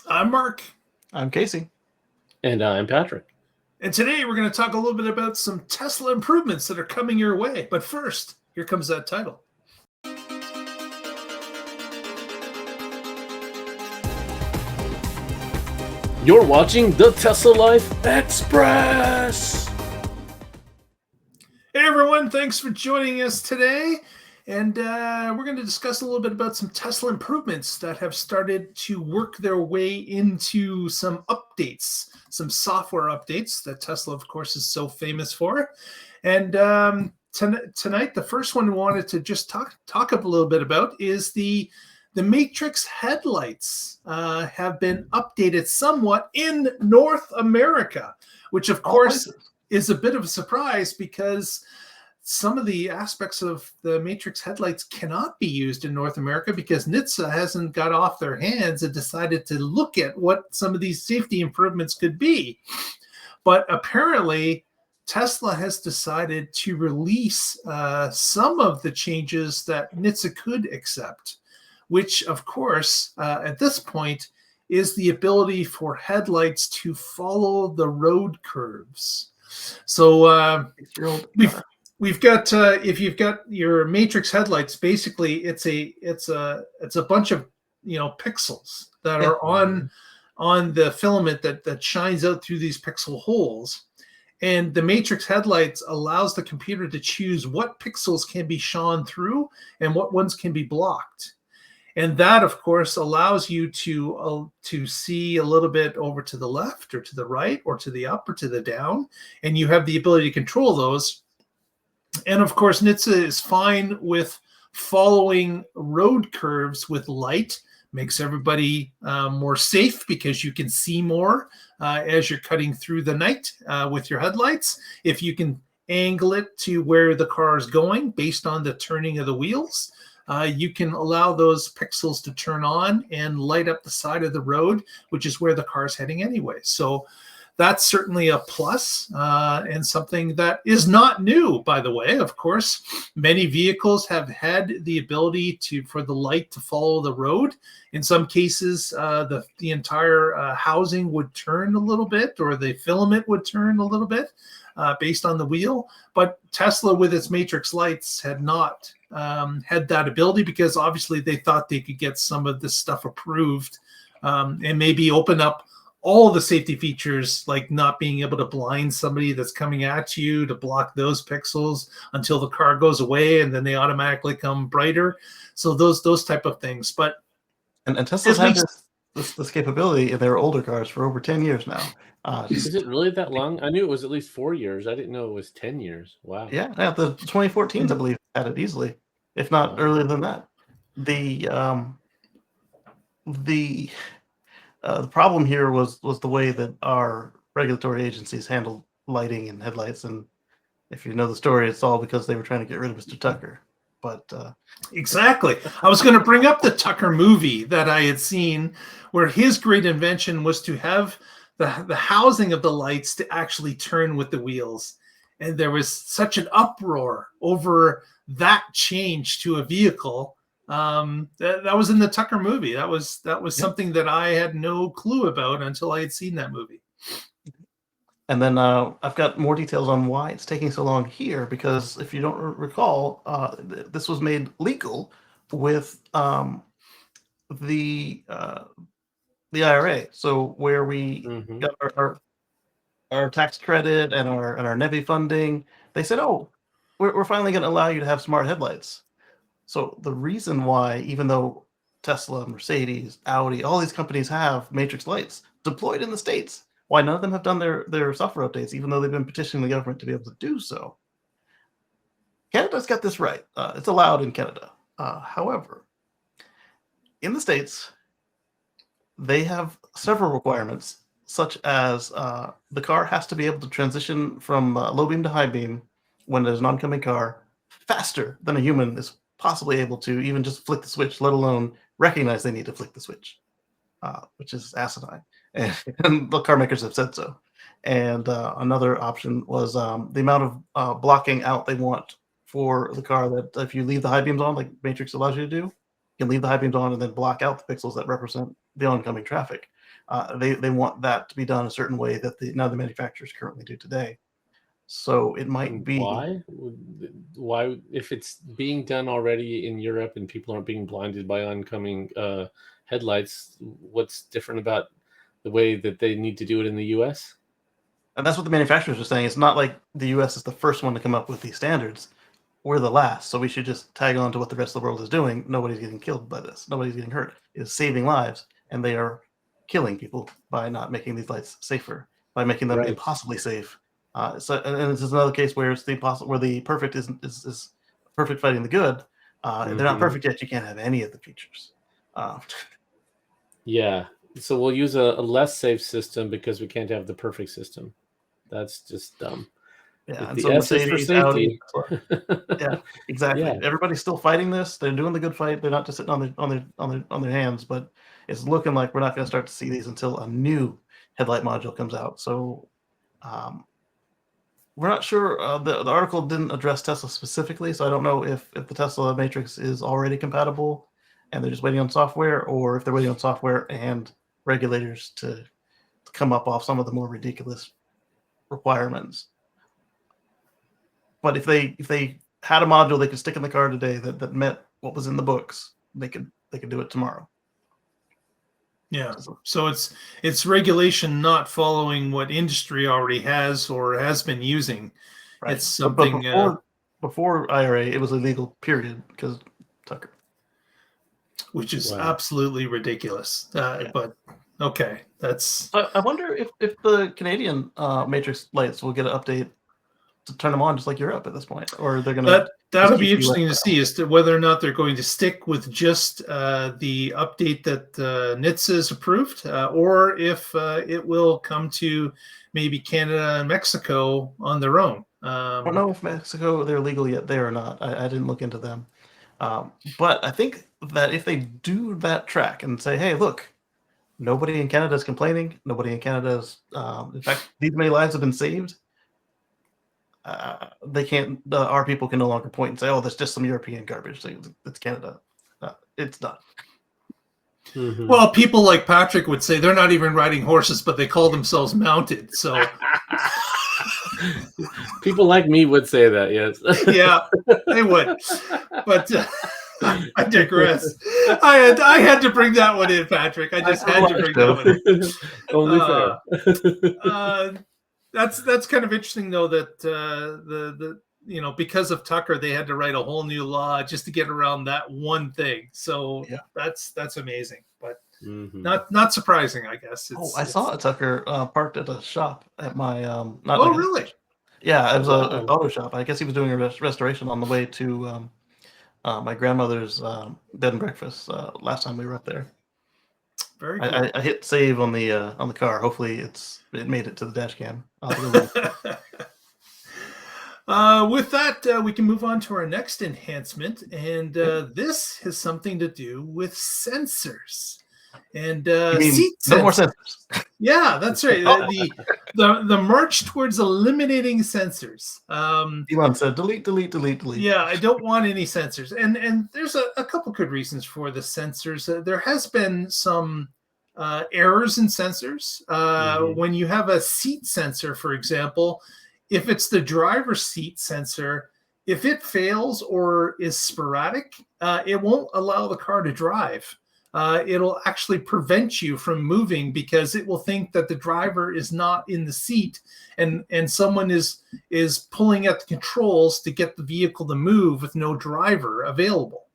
I'm Mark, I'm Casey. And I'm Patrick. and today we're going to talk a little bit about some Tesla improvements that are coming your way. But first, here comes that title. You're watching the Tesla Life Express. Hey everyone, thanks for joining us today. And we're going to discuss a little bit about some Tesla improvements that have started to work their way into some updates, some software updates that Tesla, of course, is so famous for. And tonight, the first one we wanted to just talk up a little bit about is the Matrix headlights have been updated somewhat in North America, which, of course, is a bit of a surprise because some of the aspects of the Matrix headlights cannot be used in North America because NHTSA hasn't got off their hands and decided to look at what some of these safety improvements could be. But apparently, Tesla has decided to release some of the changes that NHTSA could accept, which, of course, at this point, is the ability for headlights to follow the road curves. So we've got if you've got your Matrix headlights, basically it's a bunch of pixels that are on the filament that shines out through these pixel holes. And the Matrix headlights allows the computer to choose what pixels can be shone through and what ones can be blocked. And that, of course, allows you to see a little bit over to the left or to the right or to the up or to the down. And you have the ability to control those. And, of course, NHTSA is fine with following road curves with light. Makes everybody more safe because you can see more as you're cutting through the night with your headlights. If you can angle it to where the car is going based on the turning of the wheels, you can allow those pixels to turn on and light up the side of the road, which is where the car is heading anyway. So that's certainly a plus and something that is not new, by the way. Of course, many vehicles have had the ability for the light to follow the road. In some cases, the entire housing would turn a little bit, or the filament would turn a little bit based on the wheel. But Tesla, with its Matrix lights, had not had that ability because obviously they thought they could get some of this stuff approved and maybe open up all the safety features, like not being able to blind somebody that's coming at you, to block those pixels until the car goes away and then they automatically come brighter. So those type of things. But and Tesla's had this capability in their older cars for over 10 years now. Is it really that long? I knew it was at least 4 years. I didn't know it was 10 years. Wow. Yeah, the 2014s, I believe, had it easily, if not earlier than that. The problem here was the way that our regulatory agencies handled lighting and headlights. And if you know the story, it's all because they were trying to get rid of Mr. Tucker. But exactly. I was going to bring up the Tucker movie that I had seen, where his great invention was to have the housing of the lights to actually turn with the wheels. And there was such an uproar over that change to a vehicle. That was in the Tucker movie. That was something that I had no clue about until I had seen that movie. And then I've got more details on why it's taking so long here, because if you don't recall, this was made legal with the IRA. So where we got our tax credit and our NEVI funding, they said, oh, we're finally going to allow you to have smart headlights. So the reason why, even though Tesla, Mercedes, Audi, all these companies have Matrix lights deployed in the States, why none of them have done their software updates, even though they've been petitioning the government to be able to do so. Canada's got this right. It's allowed in Canada. However, in the States, they have several requirements, such as the car has to be able to transition from low beam to high beam when there's an oncoming car faster than a human is possibly able to even just flick the switch, let alone recognize they need to flick the switch, which is asinine. And the car makers have said so. And another option was the amount of blocking out they want for the car, that if you leave the high beams on, like Matrix allows you to do, you can leave the high beams on and then block out the pixels that represent the oncoming traffic. They want that to be done a certain way that none of the manufacturers currently do today. So it might be why if it's being done already in Europe and people aren't being blinded by oncoming headlights, what's different about the way that they need to do it in the US? And that's what the manufacturers are saying. It's not like the US is the first one to come up with these standards. We're the last, so we should just tag on to what the rest of the world is doing. Nobody's getting killed by this. Nobody's getting hurt. It's saving lives, and they are killing people by not making these lights safer, by making them impossibly safe. And this is another case where it's where the perfect is perfect fighting the good. They're not perfect yet. You can't have any of the features. Yeah, so we'll use a less safe system because we can't have the perfect system. That's just dumb. Yeah, and the so S is for safety. Yeah, exactly. Yeah. Everybody's still fighting this. They're doing the good fight. They're not just sitting on their hands. But it's looking like we're not going to start to see these until a new headlight module comes out. So we're not sure. The article didn't address Tesla specifically, so I don't know if the Tesla Matrix is already compatible and they're just waiting on software, or if they're waiting on software and regulators to come up off some of the more ridiculous requirements. But if they had a module they could stick in the car today that met what was in the books, they could do it tomorrow. Yeah. So it's regulation not following what industry already has or has been using. Right. It's something before IRA it was illegal, period, because Tucker. Which is absolutely ridiculous. But okay, that's. I wonder if the Canadian Matrix lights will get an update to turn them on just like Europe at this point, or they're going to. That'll be interesting to see as to whether or not they're going to stick with just the update that NHTSA has approved, or if it will come to maybe Canada and Mexico on their own. I don't know if Mexico they're legal yet there or not. I didn't look into them, but I think that if they do that track and say, "Hey, look, nobody in Canada is complaining. Nobody in Canada is. In fact, these many lives have been saved." They can't. Our people can no longer point and say, "Oh, that's just some European garbage. It's Canada." It's not. Mm-hmm. Well, people like Patrick would say they're not even riding horses, but they call themselves mounted. So people like me would say that, yes. Yeah, they would. But I digress. I had to bring that one in, Patrick. I just had to bring that one in. Only fair. That's kind of interesting, though, that the because of Tucker, they had to write a whole new law just to get around that one thing. So yeah, that's amazing, but not surprising, I guess. I saw a Tucker parked at a shop at my really? Yeah, it was an auto shop. I guess he was doing a restoration on the way to my grandmother's bed and breakfast last time we were up there. Very cool. I hit save on the car. Hopefully it made it to the dash cam. With that, we can move on to our next enhancement, and this has something to do with sensors and seat sensors. No more sensors. Yeah, that's right. The march towards eliminating sensors. Elon said, delete. Yeah, I don't want any sensors, and there's a couple good reasons for the sensors. There has been some errors in sensors. When you have a seat sensor, for example, if it's the driver's seat sensor, if it fails or is sporadic, it won't allow the car to drive. It'll actually prevent you from moving because it will think that the driver is not in the seat and someone is pulling at the controls to get the vehicle to move with no driver available.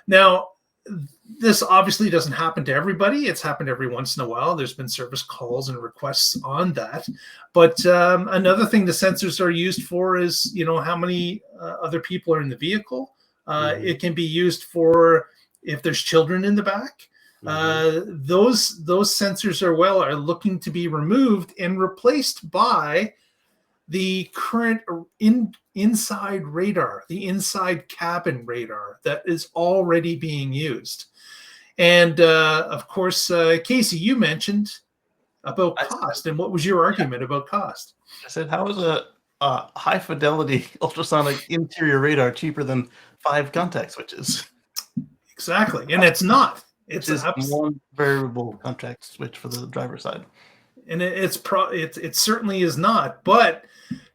Now, this obviously doesn't happen to everybody. It's happened every once in a while. There's been service calls and requests on that. But another thing the sensors are used for is, how many other people are in the vehicle. It can be used for if there's children in the back. Those sensors are looking to be removed and replaced by the current inside radar, the inside cabin radar that is already being used. And of course, Casey, you mentioned about cost. And what was your argument about cost? I said, how is a high fidelity ultrasonic interior radar cheaper than 5 contact switches? Exactly. And it's not. It's Just one variable contract switch for the driver's side. And it certainly is not. But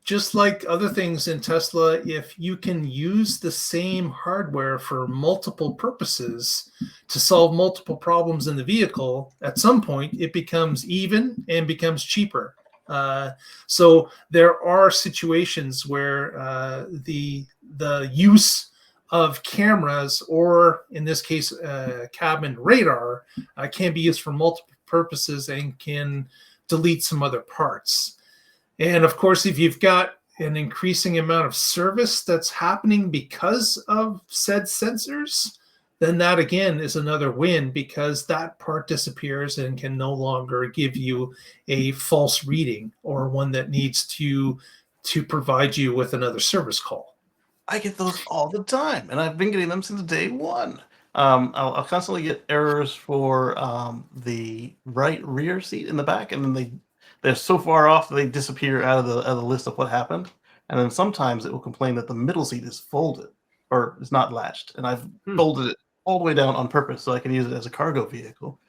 just like other things in Tesla, if you can use the same hardware for multiple purposes to solve multiple problems in the vehicle, at some point it becomes even and becomes cheaper. So there are situations where the use of cameras, or in this case, cabin radar, can be used for multiple purposes and can delete some other parts. And of course, if you've got an increasing amount of service that's happening because of said sensors, then that again is another win, because that part disappears and can no longer give you a false reading or one that needs to provide you with another service call. I get those all the time, and I've been getting them since day one. I'll constantly get errors for the right rear seat in the back, and then they're so far off that they disappear out of the list of what happened. And then sometimes it will complain that the middle seat is folded or is not latched, and I've folded it all the way down on purpose so I can use it as a cargo vehicle.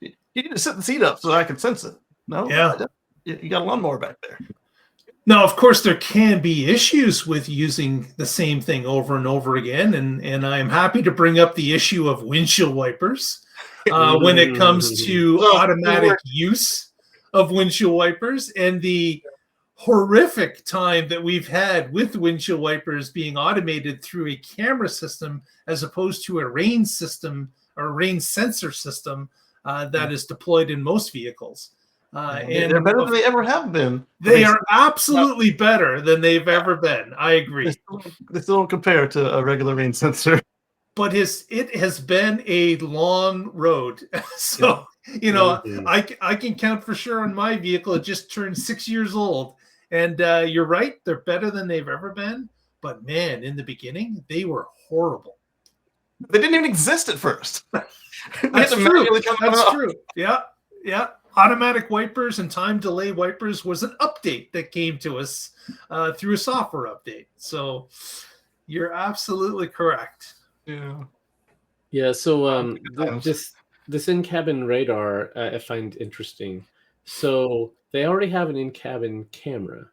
You need to sit the seat up so I can sense it. No, yeah, you got a lawnmower back there. Now, of course, there can be issues with using the same thing over and over again, and I'm happy to bring up the issue of windshield wipers when it comes to automatic use of windshield wipers, and the horrific time that we've had with windshield wipers being automated through a camera system as opposed to a rain system or rain sensor system that is deployed in most vehicles. And they're better than they ever have been. They are absolutely better than they've ever been. I agree. They still don't compare to a regular rain sensor. But it has been a long road. So, I can count for sure on my vehicle. It just turned 6 years old. And you're right. They're better than they've ever been. But man, in the beginning, they were horrible. They didn't even exist at first. That's true. That's true. Yeah. Yeah. Automatic wipers and time delay wipers was an update that came to us through a software update. So you're absolutely correct. Yeah. So this in-cabin radar I find interesting. So they already have an in-cabin camera.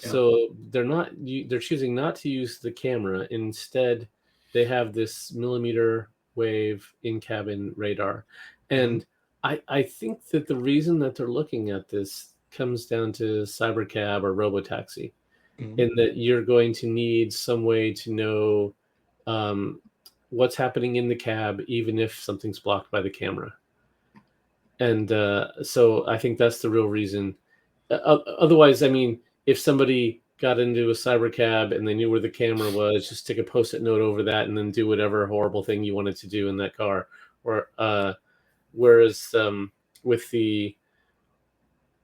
Yeah. So they're choosing not to use the camera. Instead, they have this millimeter wave in-cabin radar. And I think that the reason that they're looking at this comes down to cybercab or robotaxi, in that you're going to need some way to know what's happening in the cab, even if something's blocked by the camera. And so I think that's the real reason. Otherwise, I mean, if somebody got into a cybercab and they knew where the camera was, just stick a Post-it note over that and then do whatever horrible thing you wanted to do in that car. Or whereas with the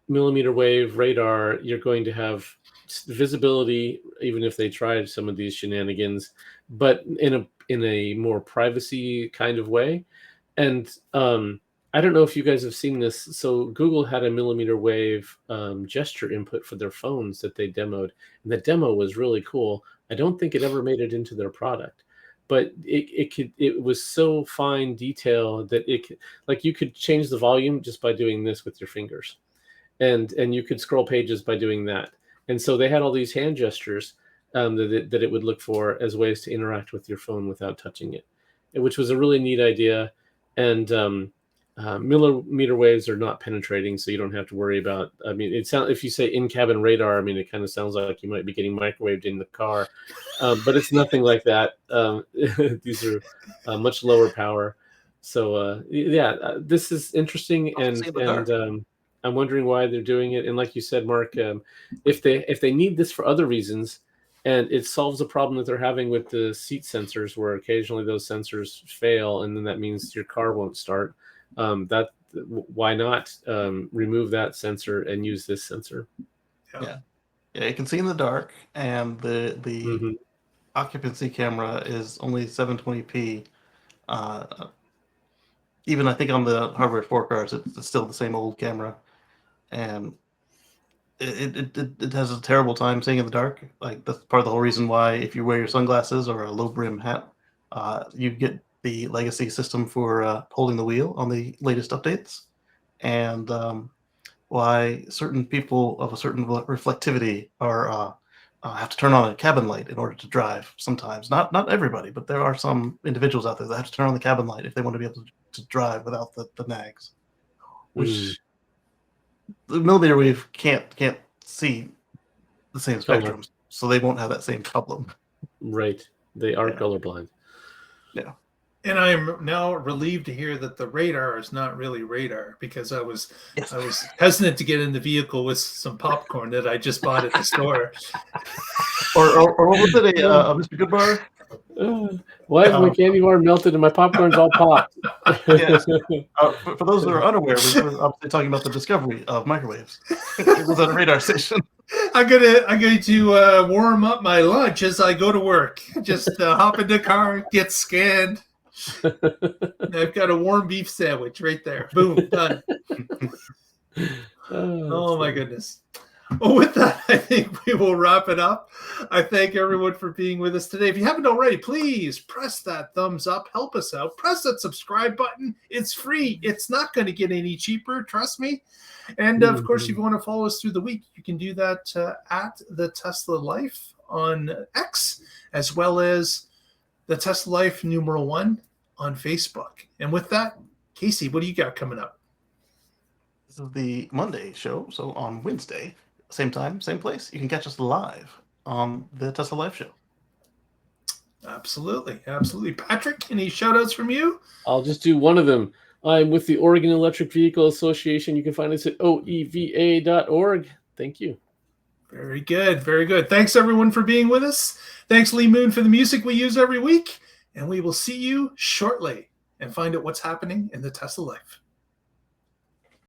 millimeter wave radar, you're going to have visibility, even if they tried some of these shenanigans, but in a more privacy kind of way. And I don't know if you guys have seen this. So Google had a millimeter wave gesture input for their phones that they demoed, and the demo was really cool. I don't think it ever made it into their product, but it was so fine detail that you could change the volume just by doing this with your fingers, and you could scroll pages by doing that. And so they had all these hand gestures that it would look for as ways to interact with your phone without touching it, which was a really neat idea. And millimeter waves are not penetrating, so you don't have to worry about. I mean, if you say in-cabin radar, I mean, it kind of sounds like you might be getting microwaved in the car, but it's nothing like that. These are much lower power. So this is interesting, and I'm wondering why they're doing it. And like you said, Mark, if they need this for other reasons, and it solves a problem that they're having with the seat sensors, where occasionally those sensors fail, and then that means your car won't start. Why not remove that sensor and use this sensor? Yeah, it can see in the dark, and the occupancy camera is only 720p. Even I think on the hardware 4 cars, it's still the same old camera, and it has a terrible time seeing in the dark. Like, that's part of the whole reason why, if you wear your sunglasses or a low brim hat, you get the legacy system for holding the wheel on the latest updates, and why certain people of a certain reflectivity are have to turn on a cabin light in order to drive sometimes. Not everybody, but there are some individuals out there that have to turn on the cabin light if they want to be able to drive without the nags, which the millimeter wave can't see the same spectrums, so they won't have that same problem. Right. They are colorblind. Yeah. And I am now relieved to hear that the radar is not really radar, because I was hesitant to get in the vehicle with some popcorn that I just bought at the store. Or what was it, a Mr. Goodbar? Why is my candy bar melted and my popcorn's all popped? Yes. For those that are unaware, we're obviously talking about the discovery of microwaves. It was at a radar station. I'm going to warm up my lunch as I go to work. Just hop in the car, get scanned. I've got a warm beef sandwich right there. Boom, done. Oh my goodness. Well, with that, I think we will wrap it up. I thank everyone for being with us today. If you haven't already, please press that thumbs up. Help us out. Press that subscribe button. It's free. It's not going to get any cheaper. Trust me. And of course, if you want to follow us through the week, you can do that at the Tesla Life on X, as well as the Tesla Life #1 on Facebook. And with that, Casey, what do you got coming up? This is the Monday show, so on Wednesday, same time, same place, you can catch us live on the Tesla Live show. Absolutely. Patrick, any shout outs from you? I'll just do one of them. I'm with the Oregon Electric Vehicle Association. You can find us at oeva.org. Thank you. Very good. Thanks, everyone, for being with us. Thanks, Lee Moon, for the music we use every week. And we will see you shortly and find out what's happening in the Tesla Life.